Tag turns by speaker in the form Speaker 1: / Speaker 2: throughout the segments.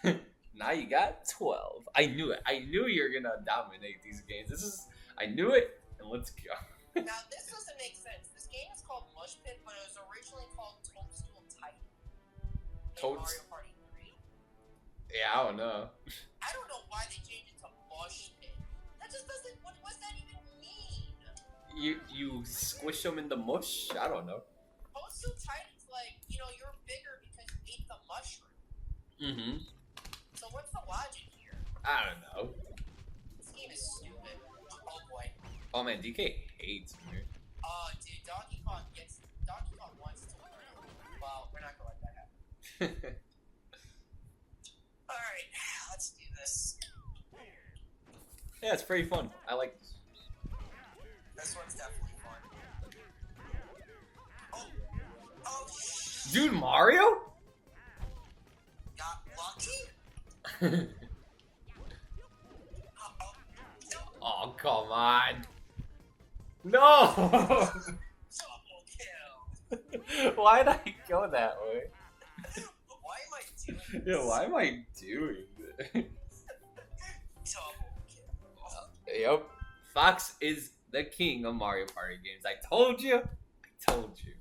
Speaker 1: Now you got 12. I knew it. I knew you were gonna dominate these games. I knew it, and let's go.
Speaker 2: Now, this doesn't make sense. This game is called Mush Pit, but it was originally called Toadstool Titan in Mario Party 3.
Speaker 1: Yeah, I don't know.
Speaker 2: I don't know why they changed it to Mush Pit. That just doesn't. What does that even mean?
Speaker 1: You squish them in the mush? I don't know.
Speaker 2: Toadstool Titan's like, you're bigger because you ate the mushroom.
Speaker 1: Mm-hmm.
Speaker 2: So what's the logic here?
Speaker 1: I don't know.
Speaker 2: This game is stupid. Oh boy.
Speaker 1: Oh man, DK hates me.
Speaker 2: Dude, Donkey Kong wants to win. Well, we're not gonna let that happen. Alright, let's do this.
Speaker 1: Yeah, it's pretty fun. I like this.
Speaker 2: This one's definitely fun. Oh,
Speaker 1: dude, Mario?
Speaker 2: Got lucky?
Speaker 1: Oh, come on. No!
Speaker 2: Double kill.
Speaker 1: Why did I go that way?
Speaker 2: Why am I doing this?
Speaker 1: Yeah, why am I doing this?
Speaker 2: Double kill.
Speaker 1: Yep. Fox is the king of Mario Party games. I told you. I told you.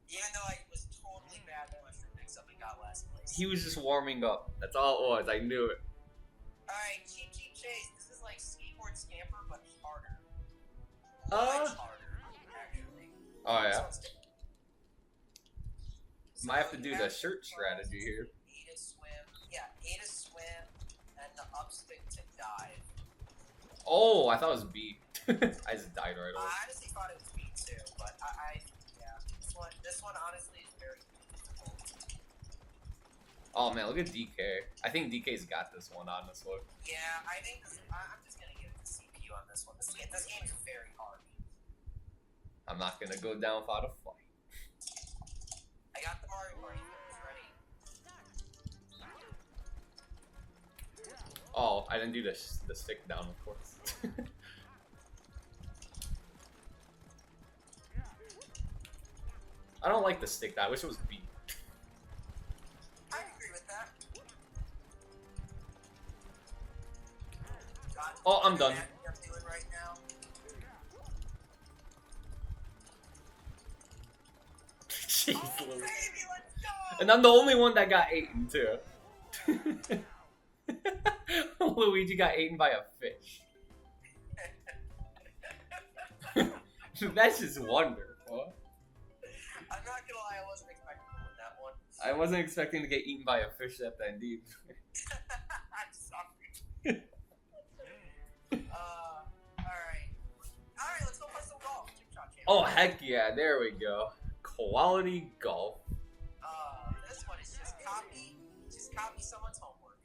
Speaker 2: Even though I was totally bad at mushroom mix up and got last place.
Speaker 1: He was just warming up. That's all it was. I knew it.
Speaker 2: Alright, Cheap Cheap Chase. This is like Skateboard Scamper, but harder. Much harder, actually.
Speaker 1: Oh yeah.
Speaker 2: So
Speaker 1: Might have to do
Speaker 2: you
Speaker 1: the
Speaker 2: have
Speaker 1: shirt strategy here.
Speaker 2: A to swim. Yeah, A to swim, and the upstick to dive.
Speaker 1: Oh, I thought it was B. I just died right away.
Speaker 2: I honestly thought it was B too, but yeah. This one honestly is very difficult.
Speaker 1: Oh man, look at DK. I think DK's got this one, honestly.
Speaker 2: Yeah, I think I'm just gonna give it to CPU on this one. This game is very hard.
Speaker 1: I'm not gonna go down without a fight.
Speaker 2: I got the Mario Party games ready.
Speaker 1: Oh, I didn't do the stick down, of course. I don't like the stick down. I wish it was B.
Speaker 2: I agree with that. God,
Speaker 1: Oh, I'm done.
Speaker 2: I'm doing right now.
Speaker 1: Jeez,
Speaker 2: Oh,
Speaker 1: Louis.
Speaker 2: baby, let's go!
Speaker 1: And I'm the only one that got eaten too. Luigi got eaten by a fish. That's just wonderful.
Speaker 2: I'm not gonna lie, I wasn't expecting to win that one.
Speaker 1: I wasn't expecting to get eaten by a fish at that deep.
Speaker 2: I'm sorry. Alright. Alright, let's go play some golf.
Speaker 1: Oh heck yeah, there we go. Quality golf.
Speaker 2: This one is just copy someone's homework.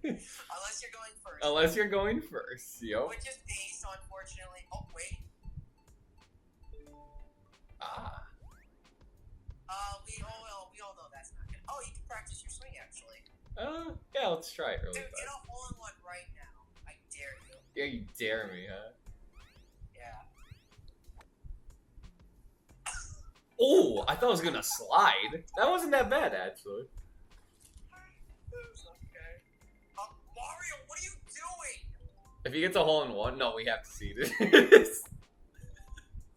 Speaker 2: Unless you're going first.
Speaker 1: Unless you're going first, yo.
Speaker 2: Which is A, so unfortunately. Oh, wait.
Speaker 1: Ah.
Speaker 2: We all know that's not good. Oh, you can practice your swing, actually.
Speaker 1: Yeah, let's try it really
Speaker 2: Dude, get
Speaker 1: fast.
Speaker 2: a hole-in-one right now. I dare you.
Speaker 1: Yeah, you dare me, huh?
Speaker 2: Yeah.
Speaker 1: Oh, I thought it was gonna slide. That wasn't that bad, actually.
Speaker 2: Okay. Mario, what are you doing?
Speaker 1: If he gets a hole in one, no, we have to see this.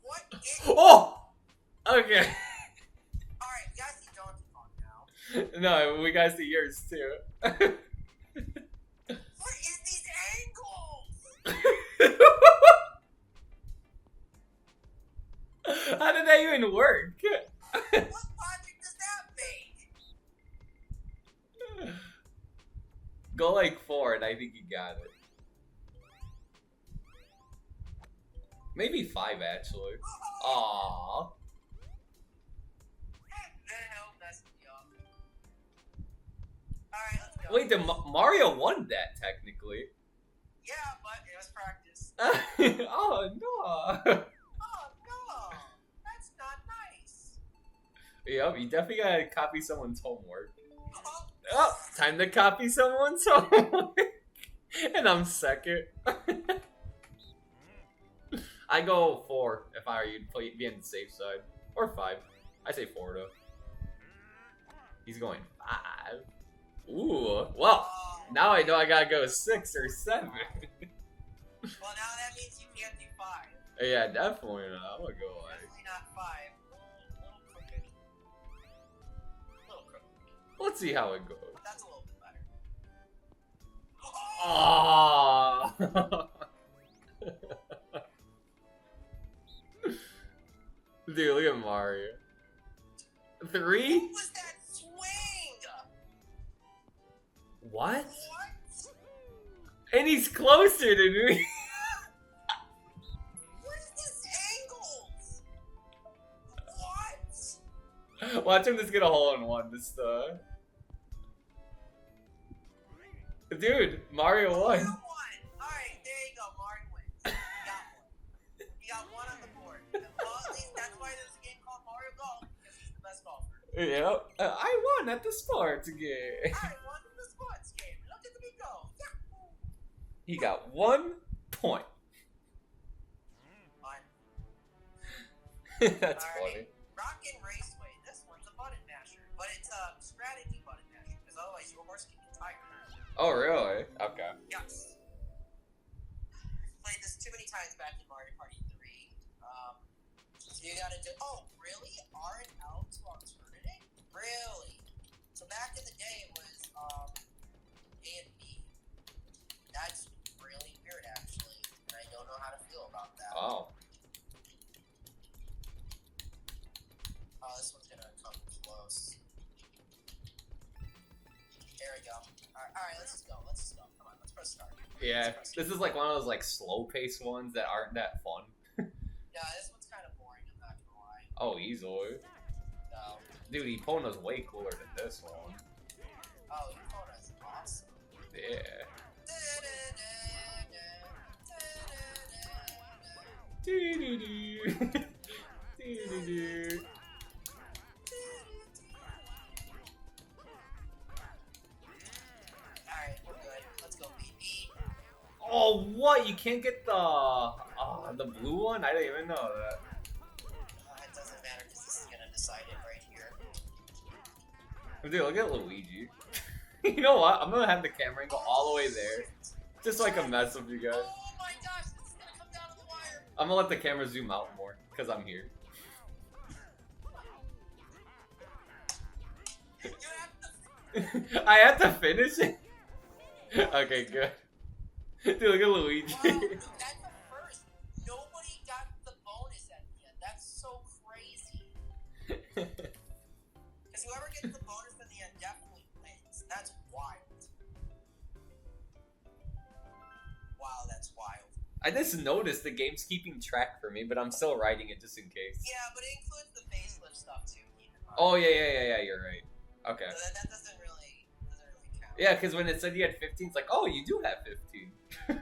Speaker 2: What is...
Speaker 1: Oh! Okay.
Speaker 2: Alright, you guys see Donkey Kong now.
Speaker 1: No, we gotta see yours too.
Speaker 2: What is these angles?
Speaker 1: How did that even work?
Speaker 2: What logic does that make?
Speaker 1: Go like 4 and I think you got it. Maybe 5 actually. Aww.
Speaker 2: The hell messed me up. Alright, let's go.
Speaker 1: Wait, Mario won that technically.
Speaker 2: Yeah, but it was practice.
Speaker 1: Oh no.
Speaker 2: Oh no, that's not nice.
Speaker 1: Yep, you definitely gotta copy someone's homework.
Speaker 2: Oh,
Speaker 1: Oh, time to copy someone's homework. And I'm second. I go 4 if I were you, be on the safe side. Or 5. I say 4 though. He's going 5. Ooh. Well, now I know I gotta go 6 or 7.
Speaker 2: Well, now that means you can't do 5.
Speaker 1: Yeah, definitely not. I'm gonna go like.
Speaker 2: Definitely not 5. Little crooked. Little crooked.
Speaker 1: Let's see how it goes.
Speaker 2: That's a little bit better.
Speaker 1: Oh! Dude, look at Mario. 3?
Speaker 2: What was that swing?
Speaker 1: What?
Speaker 2: What?
Speaker 1: And he's closer to me.
Speaker 2: What is this angles? What?
Speaker 1: Watch him just get a hole in one this time. Dude, Mario won.
Speaker 2: Mario won. Alright, there you go. Mario wins. You got one. You got one on the board. Well, at least that's why there's a game called Mario Golf, because he's the best golfer.
Speaker 1: Yep. I won at the sports game.
Speaker 2: I won the sports game. Look at me go. Yahoo!
Speaker 1: He got 1 point.
Speaker 2: Fine.
Speaker 1: That's
Speaker 2: Alright.
Speaker 1: funny.
Speaker 2: Rockin' Raceway. This one's a button masher, but it's a strategy button masher, because otherwise your horse can get tired.
Speaker 1: Oh, really? Okay.
Speaker 2: Yes. Played this too many times back in Mario Party 3. So you gotta do. Oh, really? R and L to alternating? Really? So back in the day it was A and B. That's really weird, actually, and I don't know how to feel about that.
Speaker 1: Oh.
Speaker 2: Oh, this one's gonna come close. There we go. Alright, let's just go. Let's just go. Come on, let's press start.
Speaker 1: Yeah. This is like one of those like slow-paced ones that aren't that fun.
Speaker 2: Yeah, this one's kind of boring, I'm not gonna lie.
Speaker 1: Oh, easily.
Speaker 2: No.
Speaker 1: Dude, Epona's way cooler than this one.
Speaker 2: Oh, your phone is awesome.
Speaker 1: Yeah. Doo-doo-doo. Doo-doo-doo.
Speaker 2: Alright, we're good. Let's go, BB.
Speaker 1: Oh, what? You can't get the blue one? I didn't even know that.
Speaker 2: It doesn't matter because this is gonna decide it right here.
Speaker 1: Dude, look at Luigi. You know what? I'm gonna have the camera angle all the way there. Just so I can mess with you guys.
Speaker 2: Oh my gosh, this is gonna come down to the wire.
Speaker 1: I'm gonna let the camera zoom out more, because I'm here.
Speaker 2: You have to.
Speaker 1: I have to finish it? Okay, good. Dude, look at Luigi.
Speaker 2: Wow, dude, that's the first. Nobody got the bonus at the end. That's so crazy. Because whoever gets the bonus at the end definitely wins. That's wild. Wow, that's wild.
Speaker 1: I just noticed the game's keeping track for me, but I'm still writing it just in case.
Speaker 2: Yeah, but it includes the facelift stuff too. Keep in mind.
Speaker 1: Oh, yeah, you're right. Okay.
Speaker 2: So that doesn't really count.
Speaker 1: Yeah, because when it said you had 15, it's like, oh, you do have 15.
Speaker 2: Yeah.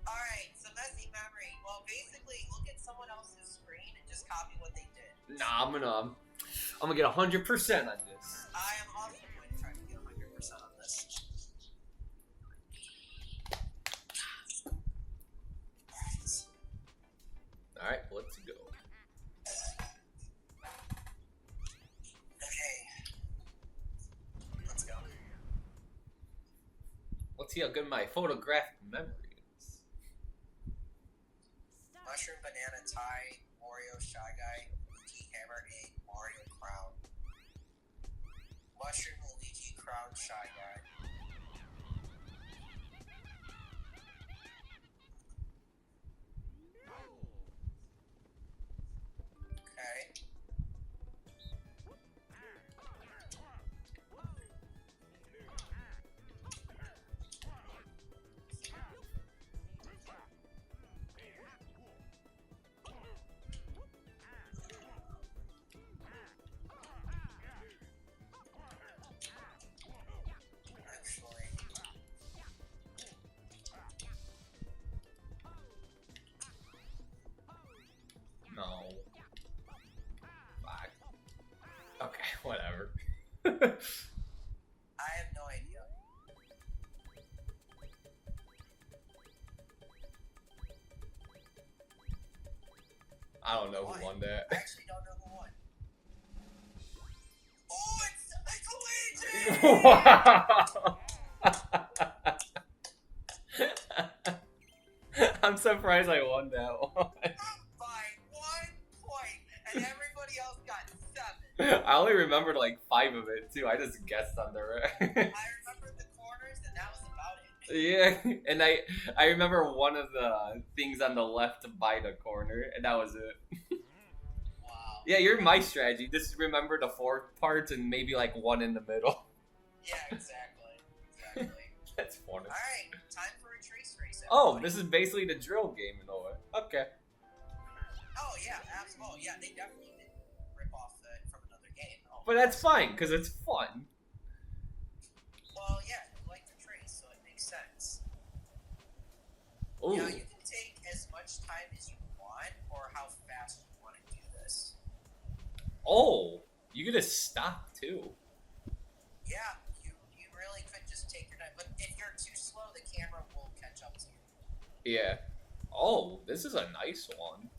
Speaker 2: Alright, so messy memory. Well, basically, look at someone else's screen and just copy what they did.
Speaker 1: Nah, I'm gonna get 100% on this.
Speaker 2: I am also going to try to get 100% on this.
Speaker 1: Alright, let's go.
Speaker 2: Okay. Let's go.
Speaker 1: Let's see how good my photographic memory is.
Speaker 2: Mushroom, banana, tie, Oreo, Shy Guy, Luigi, Hammer, Egg, Mario, Crown. Mushroom, Luigi, Crown, Shy Guy. Okay. Actually,
Speaker 1: No. Fuck. Okay, whatever.
Speaker 2: I have no idea.
Speaker 1: I don't know who won that.
Speaker 2: I actually don't know who won.
Speaker 1: Wow. I'm surprised I won that one.
Speaker 2: By 1 point, and everybody else got 7.
Speaker 1: I only remembered like 5 of it too. I just guessed on the right.
Speaker 2: I remembered the corners, and that was about it.
Speaker 1: Yeah, and I remember one of the things on the left by the corner, and that was it.
Speaker 2: Wow.
Speaker 1: Yeah, you're my strategy. Just remember the 4 parts and maybe like 1 in the middle.
Speaker 2: Yeah, exactly. Exactly.
Speaker 1: That's funny.
Speaker 2: Alright, time for a trace race.
Speaker 1: Oh,
Speaker 2: everybody.
Speaker 1: this is basically the drill game in a way. Okay.
Speaker 2: Oh, yeah, absolutely. Oh, yeah, they definitely did rip off from another game. Oh,
Speaker 1: But that's fine, because it's fun.
Speaker 2: well, yeah, you like to trace, so it makes sense.
Speaker 1: Ooh.
Speaker 2: Now, you can take as much time as you want, or how fast you want to do this.
Speaker 1: Oh, you get to stop too.
Speaker 2: Yeah, you really could just take your time, but if you're too slow, the camera will catch up to you.
Speaker 1: Yeah. Oh, this is a nice one.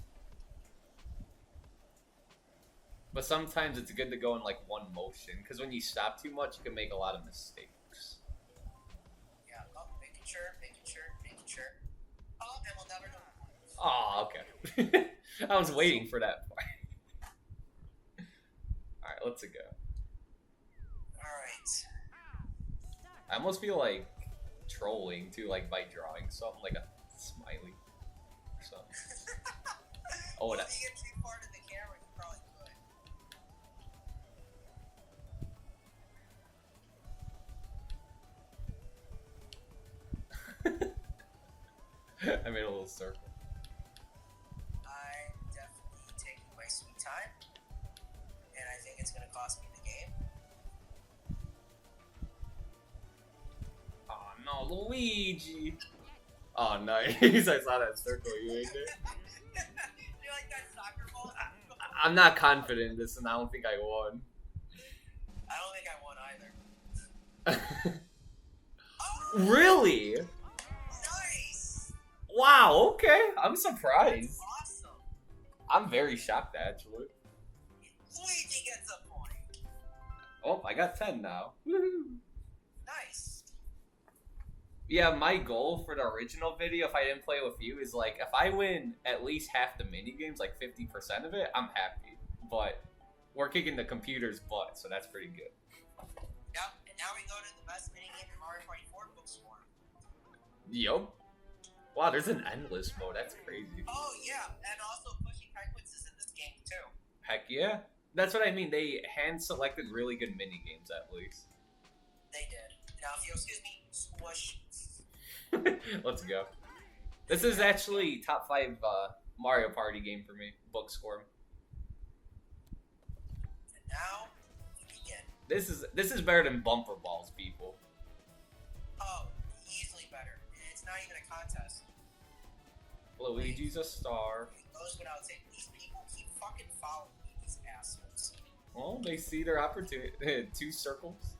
Speaker 1: But sometimes it's good to go in like one motion, because when you stop too much, you can make a lot of mistakes.
Speaker 2: Yeah, oh, making sure. Oh, and we'll never know.
Speaker 1: Oh, okay. I was waiting for that part. Alright, let's go.
Speaker 2: Alright.
Speaker 1: I almost feel like trolling too, like by drawing something like a smiley or something. Oh,
Speaker 2: Well,
Speaker 1: that.
Speaker 2: if you get too far to the camera, you probably could.
Speaker 1: I made a little circle.
Speaker 2: I'm definitely taking my sweet time, and I think it's going to cost me the game.
Speaker 1: Oh no, Luigi! Oh nice, I saw that circle you made there.
Speaker 2: You like that soccer ball?
Speaker 1: I'm not confident in this, and I don't think I won.
Speaker 2: I don't think I won either. Oh,
Speaker 1: Really?
Speaker 2: nice!
Speaker 1: Wow, okay. I'm
Speaker 2: That's
Speaker 1: surprised.
Speaker 2: awesome.
Speaker 1: I'm very shocked, actually.
Speaker 2: Luigi gets a point.
Speaker 1: Oh, I got 10 now. Woohoo.
Speaker 2: Nice.
Speaker 1: Yeah, my goal for the original video, if I didn't play with you, is like, if I win at least half the minigames, like 50% of it, I'm happy. But we're kicking the computer's butt, so that's pretty good.
Speaker 2: Yep, and now we go to the best minigame in Mario Party 4 Bookswarm.
Speaker 1: Yup. Wow, there's an endless mode. That's crazy.
Speaker 2: Oh, yeah, and also pushing penguins is in this game, too.
Speaker 1: Heck yeah. That's what I mean. They hand-selected really good minigames, at least.
Speaker 2: They did. Now, if you'll excuse me, squish.
Speaker 1: Let's go. This is actually top 5 Mario Party game for me. Bookswarm.
Speaker 2: And now, we begin.
Speaker 1: This is better than bumper balls, people.
Speaker 2: Oh, easily better. It's not even a contest.
Speaker 1: Luigi's a star.
Speaker 2: It goes without saying. These people keep fucking following me, these assholes.
Speaker 1: Well, they see their opportunity. 2 circles.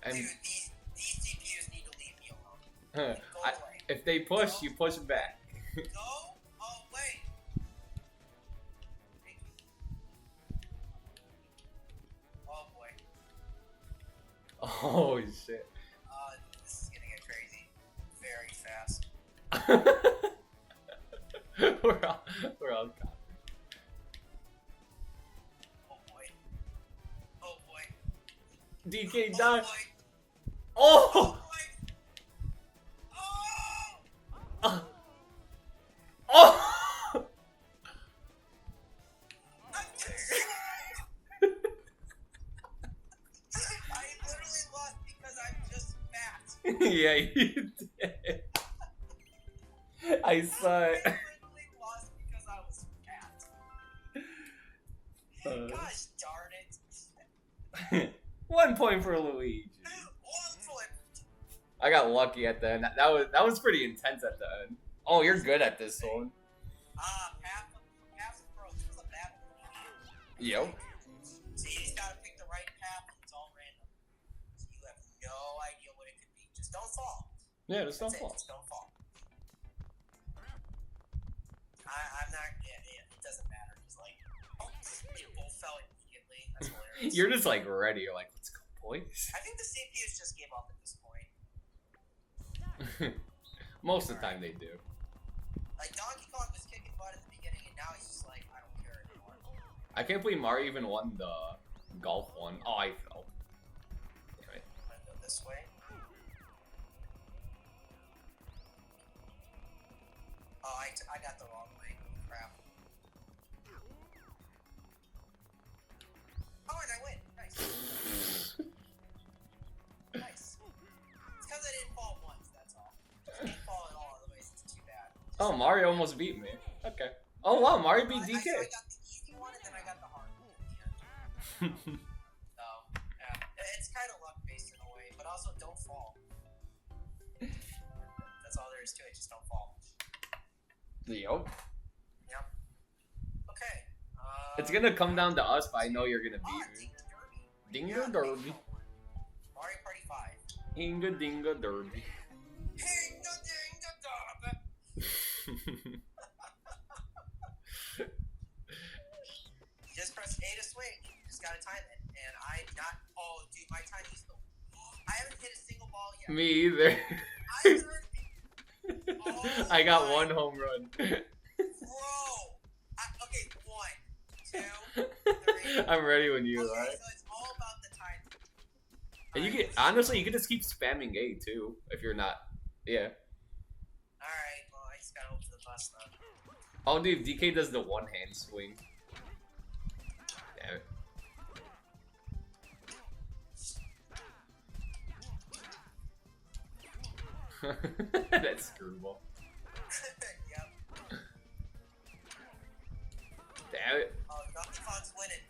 Speaker 1: And
Speaker 2: Dude, these CPUs need to leave me alone. Go away.
Speaker 1: if they push, you push back.
Speaker 2: Go away. Thank you. Oh boy.
Speaker 1: Oh shit.
Speaker 2: This is gonna get crazy. Very fast.
Speaker 1: we're all caught.
Speaker 2: Oh boy. Oh boy.
Speaker 1: DK
Speaker 2: Oh
Speaker 1: die.
Speaker 2: boy.
Speaker 1: Oh!
Speaker 2: Oh boy. Oh!
Speaker 1: Oh!
Speaker 2: I literally lost because I'm just fat.
Speaker 1: Yeah, you did. I saw
Speaker 2: I
Speaker 1: it.
Speaker 2: literally lost because I was fat. Gosh darn it.
Speaker 1: 1 point for Luigi.
Speaker 2: 1 point.
Speaker 1: I got lucky at the end. That was pretty intense at the end. Oh, you're good at this one.
Speaker 2: Path of Growth. This was a battle.
Speaker 1: Yo.
Speaker 2: So you just gotta pick the right path. It's all random. So you have no idea what it could be. Just don't fall.
Speaker 1: Yeah, just don't
Speaker 2: That's it.
Speaker 1: fall.
Speaker 2: Just don't fall. I'm not. Yeah, it doesn't matter. It's like, oh, they both fell immediately. That's hilarious.
Speaker 1: You're just like ready. You're like, let's go, boys.
Speaker 2: I think the CPUs just gave up at this point.
Speaker 1: Most of the time they do.
Speaker 2: Like Donkey Kong was kicking butt at the beginning, and now he's just like, I don't care anymore.
Speaker 1: I can't believe Mario even won the golf one. Oh, I fell. Damn it.
Speaker 2: I'm gonna go this way. Oh, I got the wrong way. Crap. Oh, and I win. Nice. Nice. It's because I didn't fall once, that's all. Just didn't fall at all, otherwise it's too bad.
Speaker 1: Oh, Mario almost beat me. Okay. Oh wow, Mario beat DK.
Speaker 2: I got the easy one, and then I got the hard one at the end. So, yeah. It's kind of luck-based in a way, but also don't fall. That's all there is to it, just don't fall.
Speaker 1: Yup.
Speaker 2: Yep. Okay.
Speaker 1: It's gonna come down to us, but I know you're gonna beat me.
Speaker 2: Dinga
Speaker 1: Dinga
Speaker 2: Derby.
Speaker 1: Derby.
Speaker 2: Mario Party 5.
Speaker 1: Inga Dinga Derby.
Speaker 2: Dinga Dinga Derby. You just press A to swing. You just gotta time it. And I'm not. Oh, dude, my timing's still. I haven't hit a single ball yet.
Speaker 1: Me either. I got one home run.
Speaker 2: Bro. Okay, 1, 2, 3.
Speaker 1: I'm ready when you
Speaker 2: Okay,
Speaker 1: are.
Speaker 2: so it's all about the timing.
Speaker 1: And you can honestly, you can just keep spamming A too if you're not. Yeah.
Speaker 2: Alright, well, I just gotta hope for the best then.
Speaker 1: Oh, dude, DK does the one hand swing. Damn it. That's screwball.
Speaker 2: Yep.
Speaker 1: Damn it.
Speaker 2: Oh, Donkey Kong's winning.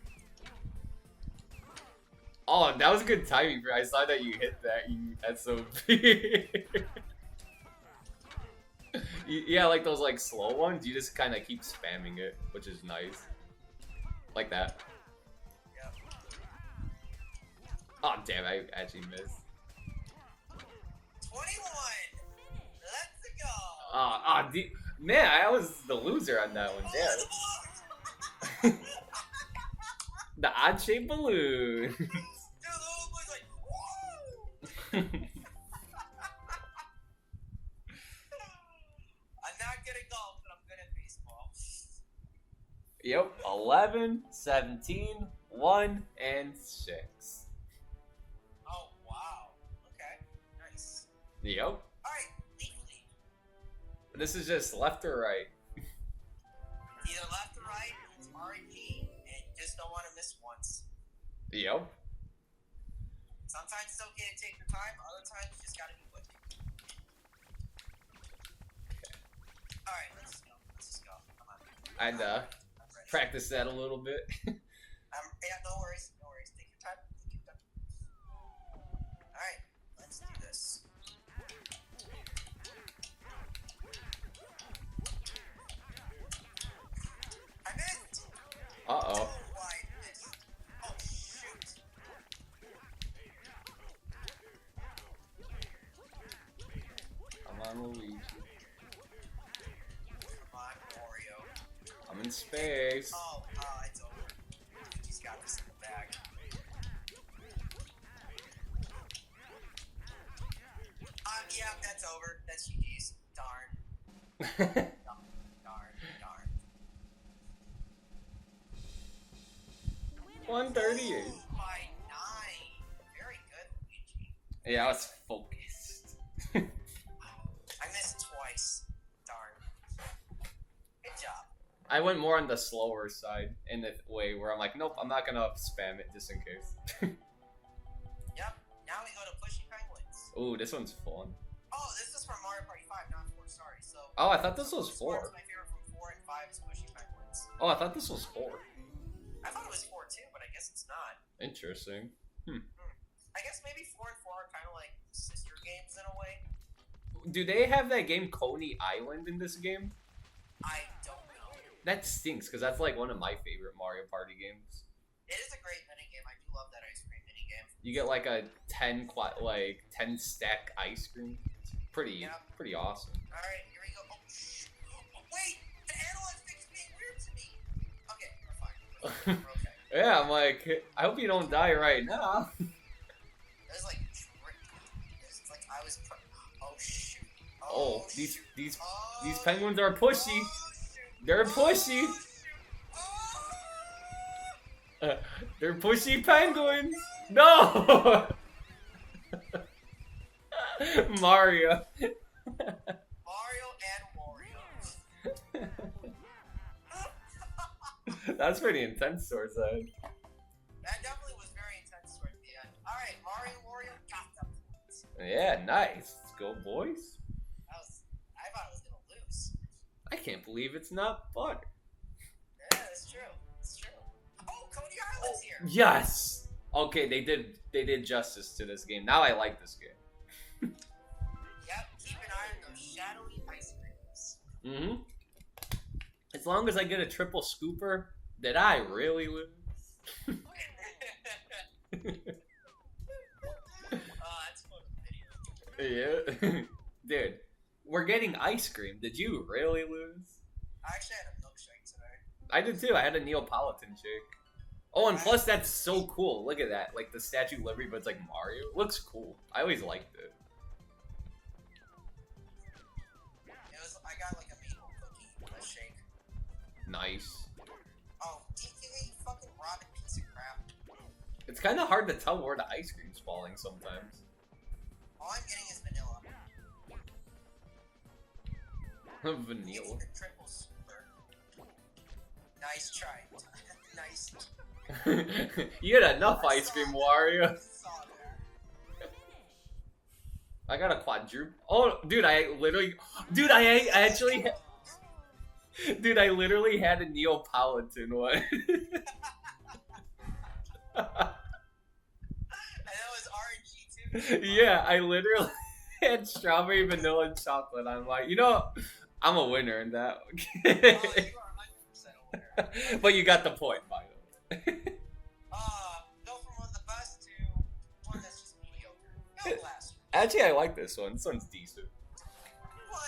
Speaker 1: Oh, that was good timing, bro. I saw that you hit that. You SOB. Yeah, like those like slow ones. You just kind of keep spamming it, which is nice. Like that.
Speaker 2: Yep.
Speaker 1: Oh damn! I actually missed.
Speaker 2: 21. Let's go.
Speaker 1: Man, I was the loser on that one. Damn. The odd shaped balloon.
Speaker 2: Dude, the whole boy's like, woo! I'm not good at golf, but I'm good at baseball.
Speaker 1: Yep, 11, 17, 1, and 6.
Speaker 2: Oh, wow. Okay, nice.
Speaker 1: Yep.
Speaker 2: Alright, lead.
Speaker 1: This is just left or right.
Speaker 2: Either left or right, it's RNG, and you just don't want to miss once.
Speaker 1: Yep.
Speaker 2: Sometimes it's okay to take your time, other times you just gotta be quick. Alright, let's just go. Let's just go. Come on.
Speaker 1: I'd
Speaker 2: I'm ready.
Speaker 1: practice that a little bit.
Speaker 2: Yeah, no worries. No worries. Take your time. Take your time. Alright, let's do this. I missed!
Speaker 1: Uh-oh.
Speaker 2: Oh, I missed. Oh, shoot.
Speaker 1: Come on, Luigi.
Speaker 2: Come on, Wario.
Speaker 1: I'm in space.
Speaker 2: Oh, it's over. Luigi's got this in the bag. Yeah, that's over. That's GG's. Darn. Darn.
Speaker 1: 138.
Speaker 2: Ooh, by 9. Very good, Luigi.
Speaker 1: Yeah, I was focused.
Speaker 2: I missed twice. Darn. Good job.
Speaker 1: I went more on the slower side in the way where I'm like, nope, I'm not gonna spam it just in case.
Speaker 2: Yep. Now we go to Pushy Penguins.
Speaker 1: Ooh, this one's fun.
Speaker 2: Oh, this is from Mario Party 5, not 4. Sorry. So.
Speaker 1: Oh, I thought this was
Speaker 2: This
Speaker 1: 4.
Speaker 2: one's my favorite from 4, and 5 is Pushy Penguins.
Speaker 1: Oh, I thought this was 4.
Speaker 2: I thought it was 4 too, but I guess it's not.
Speaker 1: Interesting.
Speaker 2: I guess maybe 4 and 4 are kind of like sister games in a way.
Speaker 1: Do they have that game Coney Island in this game?
Speaker 2: I don't know.
Speaker 1: That stinks, because that's like one of my favorite Mario Party games.
Speaker 2: It is a great minigame. I do love that ice cream minigame.
Speaker 1: You get like a 10 stack ice cream. It's pretty awesome.
Speaker 2: Alright, here we go. Oh, wait! The analog stick's being weird to me! Okay, we're fine. We're okay.
Speaker 1: Yeah, I'm like, I hope you don't die right now.
Speaker 2: It was like, it's like I was. Oh shoot!
Speaker 1: Oh,
Speaker 2: Shoot!
Speaker 1: these penguins are pushy.
Speaker 2: Shoot!
Speaker 1: They're pushy.
Speaker 2: Shoot!
Speaker 1: They're pushy penguins. No. Mario.
Speaker 2: Mario and Wario.
Speaker 1: That's pretty intense towards that.
Speaker 2: That definitely was very intense towards the end. Alright, Mario and Wario got them points.
Speaker 1: Yeah, nice. Let's go, boys.
Speaker 2: I thought I was gonna lose.
Speaker 1: I can't believe it's not butter.
Speaker 2: Yeah, it's true. It's true. Oh, Cody Island's here.
Speaker 1: Yes. Okay, they did justice to this game. Now I like this game.
Speaker 2: Yep, keep an eye on those shadowy ice creams.
Speaker 1: Mm-hmm. As long as I get a triple scooper, did I really lose?
Speaker 2: That's fun video.
Speaker 1: Yeah. Dude, we're getting ice cream. Did you really lose?
Speaker 2: I actually had a milkshake today.
Speaker 1: I did too. I had a Neapolitan shake. Oh, and plus that's so cool. Look at that. Like the Statue of Liberty, but it's like Mario. It looks cool. I always liked it.
Speaker 2: I got like a maple cookie with a shake.
Speaker 1: Nice.
Speaker 2: Oh, DK, you fucking rotten piece of crap.
Speaker 1: It's kind of hard to tell where the ice cream's falling sometimes.
Speaker 2: All I'm getting is vanilla.
Speaker 1: Vanilla.
Speaker 2: It's a triple super. Nice try. Nice.
Speaker 1: You had enough ice cream, Wario. I got a quadruple. Oh, dude, I literally had a Neapolitan one.
Speaker 2: And that was RNG too?
Speaker 1: Yeah, I literally had strawberry, vanilla, and chocolate. I'm like, you know, I'm a winner in that.
Speaker 2: Oh, you are 100% a winner.
Speaker 1: But you got the point, by the way.
Speaker 2: Go from one of the best to one that's just mediocre. Go last.
Speaker 1: Actually, I like this one. This one's decent.
Speaker 2: One,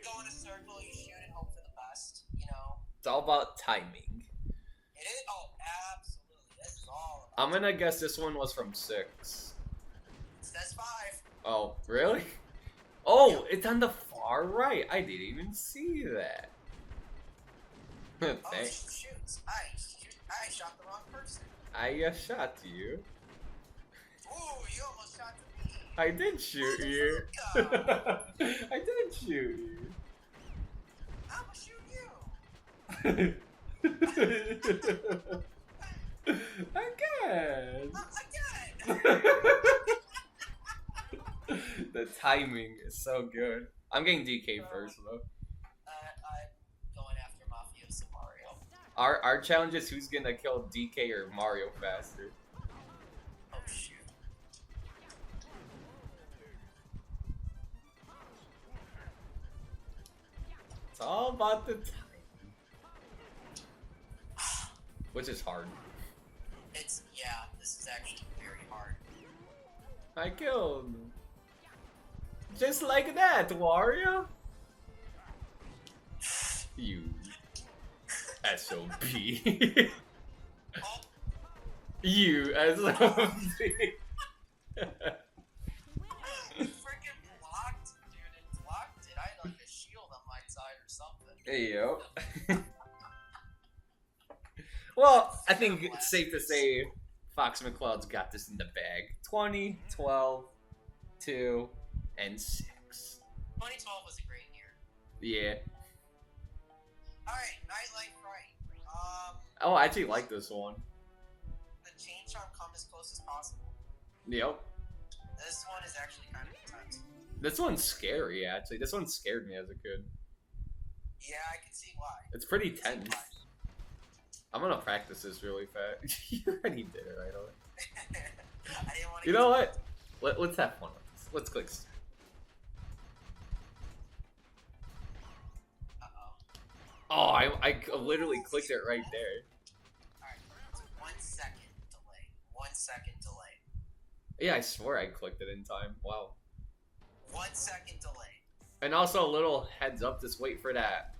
Speaker 2: go in a circle, you shoot and hope for the best, you know?
Speaker 1: It's all about timing.
Speaker 2: It is? Oh, absolutely. This is all about
Speaker 1: I'm gonna guess this one was from 6.
Speaker 2: It says 5.
Speaker 1: Oh, really? Oh, it's on the far right. I didn't even see that.
Speaker 2: Oh,
Speaker 1: Thanks.
Speaker 2: shoot. I shot the wrong person.
Speaker 1: I shot you.
Speaker 2: Ooh, you almost shot me.
Speaker 1: I did shoot you. I did shoot you.
Speaker 2: I'm gonna shoot you.
Speaker 1: Again.
Speaker 2: Again.
Speaker 1: The timing is so good. I'm getting DK first though.
Speaker 2: I'm going after Mafioso Mario.
Speaker 1: Our challenge is who's gonna kill DK or Mario faster.
Speaker 2: Oh shoot.
Speaker 1: It's all about the timing. Which is hard.
Speaker 2: This is actually very hard.
Speaker 1: I killed him. Just like that, Wario. You SOB.
Speaker 2: Oh,
Speaker 1: You SOB.
Speaker 2: you freaking blocked, dude. It blocked it. I had like a shield on my side or something.
Speaker 1: Hey, yo. Well, I think it's safe to say Fox McCloud's got this in the bag. 20, 12, 2, and 6.
Speaker 2: 2012 was a great year.
Speaker 1: Yeah.
Speaker 2: Alright, Nightlight Fright.
Speaker 1: Oh, I actually like this one.
Speaker 2: The chain charm come as close as possible.
Speaker 1: Yep.
Speaker 2: This one is actually kind of intense.
Speaker 1: This one's scary, actually. This one scared me as a kid.
Speaker 2: Yeah, I can see why.
Speaker 1: It's pretty tense. I'm gonna practice this really fast. You already did it right away.
Speaker 2: I didn't want to.
Speaker 1: You know what? Let's have fun with this. Let's click. Oh, I literally clicked it right there.
Speaker 2: Alright, so 1 second delay. 1 second delay.
Speaker 1: Yeah, I swear I clicked it in time. Wow.
Speaker 2: 1 second delay.
Speaker 1: And also a little heads up, just wait for that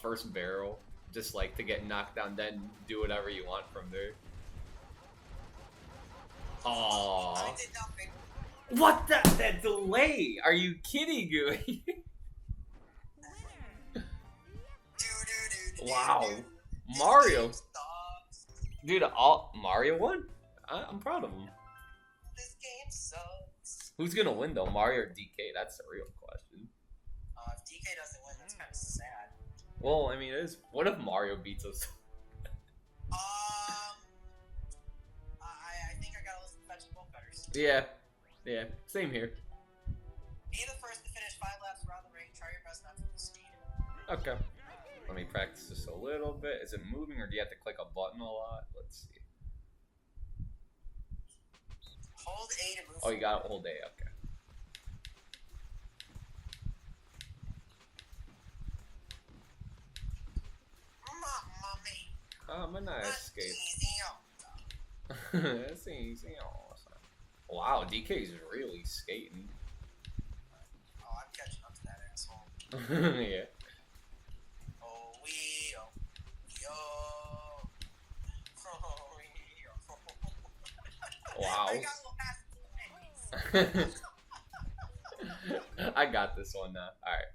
Speaker 1: first barrel. Just like to get knocked down, then do whatever you want from there. Aww.
Speaker 2: did nothing.
Speaker 1: What that delay? Are you kidding me? Wow. Mario. Dude, Mario won? I'm proud of him.
Speaker 2: This game sucks.
Speaker 1: Who's gonna win though, Mario or DK? That's the real question.
Speaker 2: If DK doesn't win, that's kind of sad.
Speaker 1: Well, I mean, it is. What if Mario beats us?
Speaker 2: I think I gotta listen to Fetch and Bolt Cutters.
Speaker 1: Yeah, same here.
Speaker 2: Be the first to finish 5 laps around the ring. Try your best not to lose speed.
Speaker 1: Okay. Let me practice this a little bit. Is it moving or do you have to click a button a lot? Let's see.
Speaker 2: Hold A to move.
Speaker 1: Oh, you got it. Hold A. Okay. I'm a nice skate. That's easy. Wow, DK's really skating.
Speaker 2: Oh, I'm catching up to that asshole.
Speaker 1: Yeah.
Speaker 2: Oh, yo.
Speaker 1: Wow.
Speaker 2: I got a little
Speaker 1: I got this one now. Alright.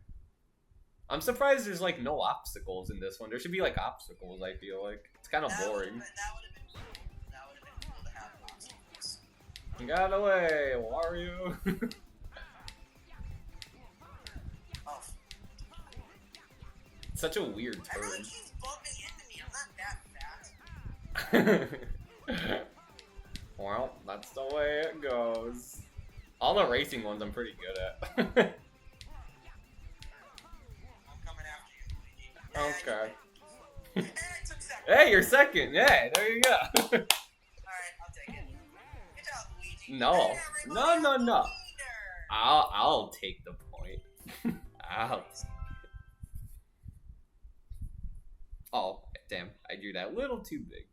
Speaker 1: I'm surprised there's like no obstacles in this one. There should be like obstacles, I feel like. It's kind of boring.
Speaker 2: That would have been cool. That would have been cool to have obstacles.
Speaker 1: Got away, Wario.
Speaker 2: Oh.
Speaker 1: Such a weird
Speaker 2: Everyone
Speaker 1: turn.
Speaker 2: keeps bumping into me. I'm not that fat.
Speaker 1: Well, that's the way it goes. All the racing ones I'm pretty good at.
Speaker 2: I'm coming after you, Luigi.
Speaker 1: Okay.
Speaker 2: And I took second.
Speaker 1: Hey, you're second. Yeah, there you go.
Speaker 2: Alright, I'll take it. Good job, Luigi.
Speaker 1: No.
Speaker 2: Hey,
Speaker 1: No,
Speaker 2: everybody,
Speaker 1: no,
Speaker 2: I'm the
Speaker 1: no.
Speaker 2: leader.
Speaker 1: I'll take the point. I'll. Oh, damn. I drew that a little too big.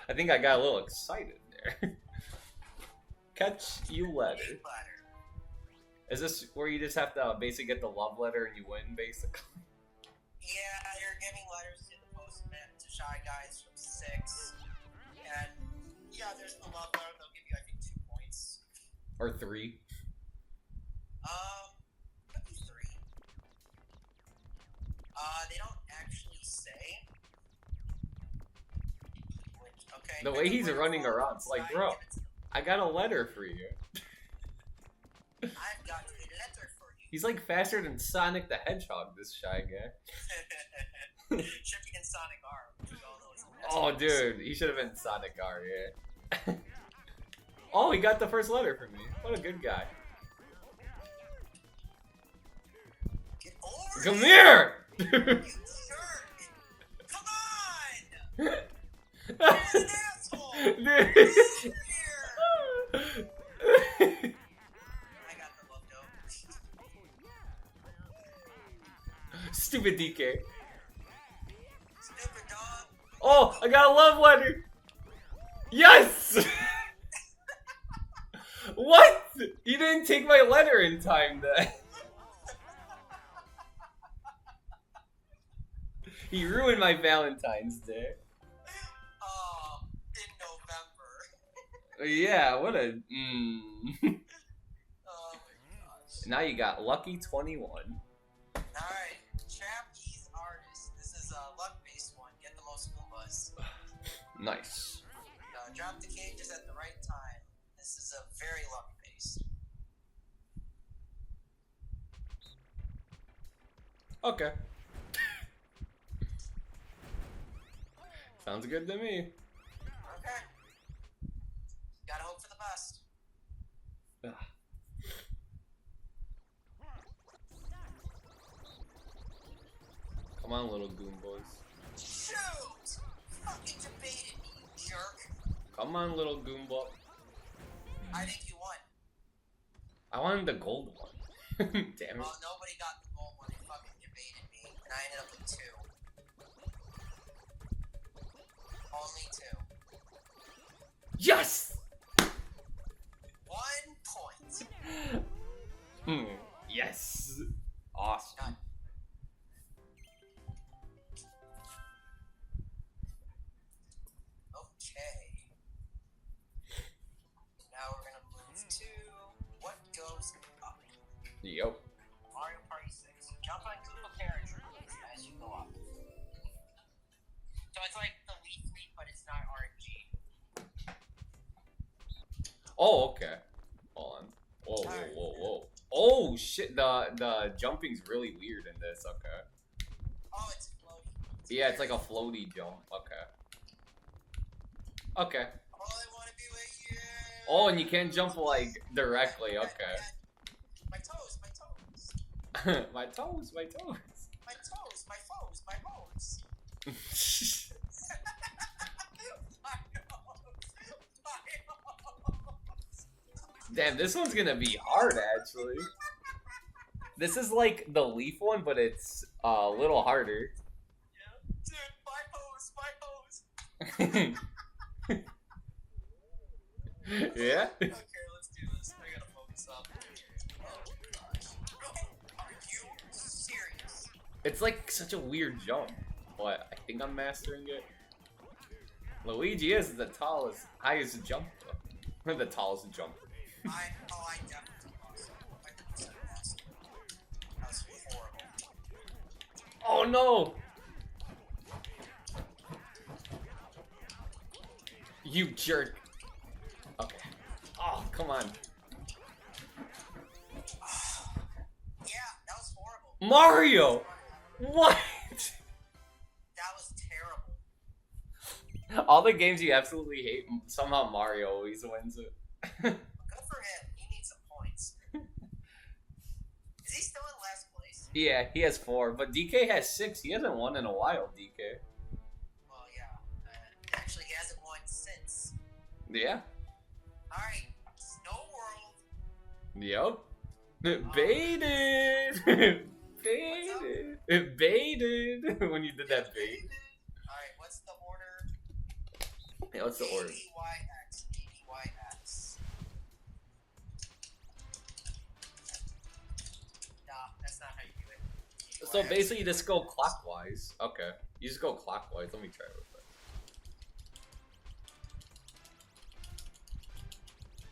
Speaker 1: I think I got a little excited there. Catch you letter.
Speaker 2: Big ladder.
Speaker 1: Is this where you just have to basically get the love letter and you win, basically?
Speaker 2: Yeah, you're giving letters to the postman, to Shy Guys from 6. And, yeah, there's the love letter. They'll give you, I think, 2 points.
Speaker 1: Or 3?
Speaker 2: Could be 3. They don't actually say. Which, okay.
Speaker 1: The way he's running around, it's like, bro, I got a letter for you.
Speaker 2: I've got a letter for you.
Speaker 1: He's like faster than Sonic the Hedgehog, this Shy Guy.
Speaker 2: Shifting in Sonic R, which we all know is the best.
Speaker 1: Oh, dude, he should have been Sonic R, yeah. Oh, he got the first letter for me. What a good guy.
Speaker 2: Get over
Speaker 1: Come here!
Speaker 2: You jerk! Come on! You're an asshole!
Speaker 1: Dude.
Speaker 2: Get over here! I got the love note.
Speaker 1: Stupid DK.
Speaker 2: Stupid dog.
Speaker 1: Oh, I got a love letter. Yes! What? You didn't take my letter in time then. He ruined my Valentine's Day.
Speaker 2: Oh, in November.
Speaker 1: Yeah, what a.
Speaker 2: Oh my gosh.
Speaker 1: Now you got Lucky 21.
Speaker 2: Alright, Chapky's Artist. This is a luck-based one. Get the most Goombas.
Speaker 1: Nice.
Speaker 2: Drop the cages at the right time. This is a very luck-based.
Speaker 1: Okay. Sounds good to me.
Speaker 2: Okay. Gotta hope for the best.
Speaker 1: Ugh. Come on, little Goombas.
Speaker 2: Shoot! Fucking debated me, you jerk.
Speaker 1: Come on, little Goomba.
Speaker 2: I think you won.
Speaker 1: I wanted the gold one. Damn it.
Speaker 2: Well, nobody got the gold one. They fucking debated me, and I ended up with 2. Only 2.
Speaker 1: Yes!
Speaker 2: 1 point.
Speaker 1: Yes. Awesome.
Speaker 2: Done. it's like the Leaf Leap, but it's not RNG.
Speaker 1: Oh, okay. Hold on. Whoa, whoa, whoa, whoa. Oh shit! The jumping's really weird in this. Okay.
Speaker 2: Oh, it's floaty.
Speaker 1: Yeah, it's like a floaty jump. Okay. Okay.
Speaker 2: Oh, I want to be with you.
Speaker 1: Oh, and you can't jump like directly. Okay.
Speaker 2: My toes, my toes.
Speaker 1: My toes, my toes.
Speaker 2: My toes, my foes, my hoes.
Speaker 1: Damn, this one's gonna be hard actually. This is like the leaf one, but it's a little harder.
Speaker 2: Yeah. Dude, my hoes, my hoes.
Speaker 1: Yeah?
Speaker 2: Okay, let's do this. I gotta focus up. Oh gosh. Are you serious?
Speaker 1: It's like such a weird jump, but I think I'm mastering it. Luigi is the tallest, highest jumper. The tallest jumper.
Speaker 2: I definitely lost. I 100% lost. That was horrible.
Speaker 1: Oh no! You jerk. Okay. Oh, come on.
Speaker 2: Yeah, that was horrible.
Speaker 1: Mario! What?
Speaker 2: That was terrible.
Speaker 1: All the games you absolutely hate, somehow Mario always wins it.
Speaker 2: Good for him. He needs some points. Is he still in last place?
Speaker 1: Yeah, he has 4, but DK has 6. He hasn't won in a while, DK.
Speaker 2: Well, yeah. Actually, he hasn't won since.
Speaker 1: Yeah.
Speaker 2: Alright, Snow World.
Speaker 1: Yup. Baited! Baited! Baited! When you did that bait.
Speaker 2: Alright, what's the order?
Speaker 1: Yeah, what's the order?
Speaker 2: ADYX. ADYX. Nah, that's not how you do it.
Speaker 1: So basically you just go clockwise. Okay. You just go clockwise. Let me try real quick.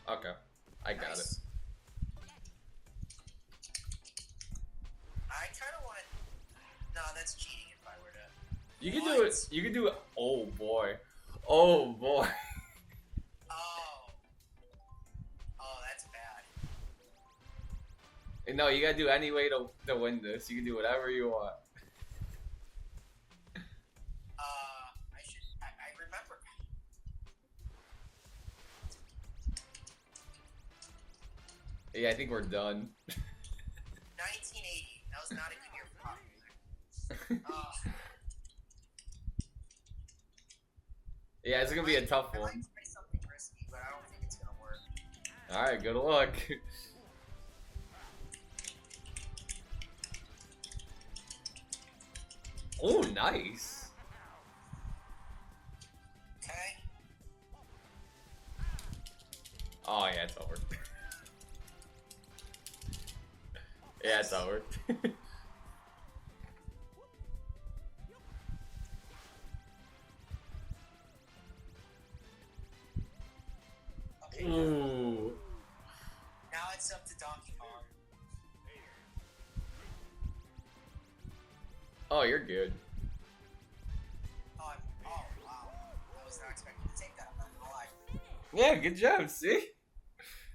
Speaker 1: Okay. I got it.
Speaker 2: I kind of want... No, that's cheating if I were to...
Speaker 1: You can do it. You can do it. Oh boy. Oh boy.
Speaker 2: Oh. Oh, that's bad.
Speaker 1: No, you gotta do any way to win this. You can do whatever you want.
Speaker 2: I remember.
Speaker 1: Yeah, I think we're done.
Speaker 2: 1980. That was not a good year for hockey.
Speaker 1: Yeah, it's gonna be a tough
Speaker 2: I
Speaker 1: one.
Speaker 2: might try something risky, but I don't think it's gonna work.
Speaker 1: Alright, good luck. Oh, nice.
Speaker 2: Okay.
Speaker 1: Oh, yeah, it's over. Yeah, it's over.
Speaker 2: Okay.
Speaker 1: Ooh.
Speaker 2: Now it's up to Donkey Kong.
Speaker 1: Oh, you're good.
Speaker 2: Oh, wow. I was not expecting to take that. I'm not gonna lie.
Speaker 1: Yeah, good job, see?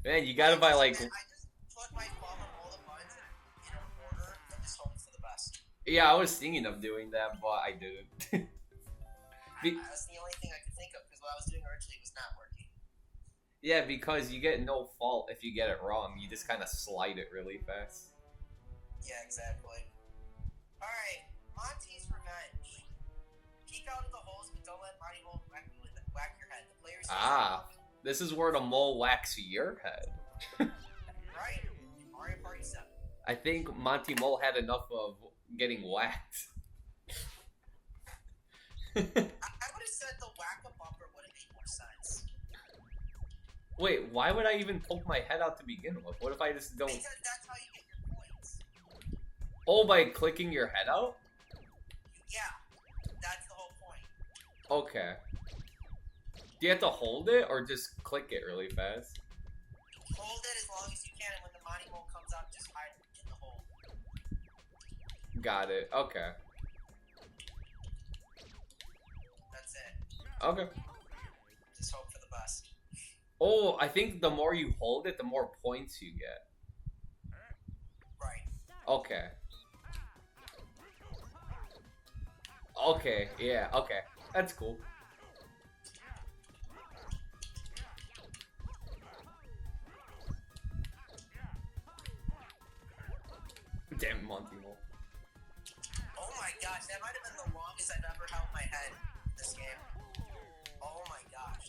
Speaker 1: Man, you gotta buy like...
Speaker 2: I just put my thumb on all the buttons in order and just hope for the best.
Speaker 1: Yeah, I was thinking of doing that, but I didn't.
Speaker 2: That's the only thing I could think of, because what I was doing originally was not working.
Speaker 1: Yeah, because you get no fault if you get it wrong. You just kind of slide it really fast.
Speaker 2: Yeah, exactly. Alright, Monty's Revenge. Peek out of the holes, but don't let Monty Mole whack your head. The players
Speaker 1: This is where the mole whacks your head.
Speaker 2: Right? In Mario Party 7.
Speaker 1: I think Monty Mole had enough of getting whacked.
Speaker 2: I would have said the whack-a-bumper would have made more sense.
Speaker 1: Wait, why would I even poke my head out to begin with? What if I just don't...
Speaker 2: Because that's how you get your points.
Speaker 1: Oh, by clicking your head out?
Speaker 2: Yeah, that's the whole point.
Speaker 1: Okay. Do you have to hold it, or just click it really fast?
Speaker 2: Hold it as long as you can, and when the Monty Mole comes out, just hide it in the hole.
Speaker 1: Got it. Okay. Okay.
Speaker 2: Just hope for the best.
Speaker 1: Oh, I think the more you hold it, the more points you get.
Speaker 2: Right.
Speaker 1: Okay. Okay, yeah, okay. That's cool. Damn Monty Mole.
Speaker 2: Oh my gosh, that might have been the longest I've ever held my head in this game. Oh my gosh.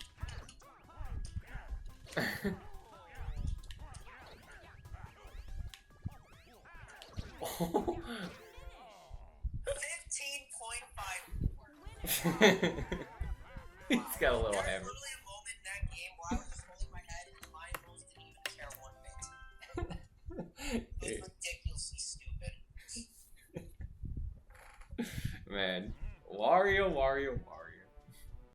Speaker 2: 15.5.
Speaker 1: He's got a little
Speaker 2: There was
Speaker 1: hammer.
Speaker 2: literally a moment in that game where I was just holding my head and the mind rules didn't even care one bit. It was ridiculously stupid.
Speaker 1: Man, Wario.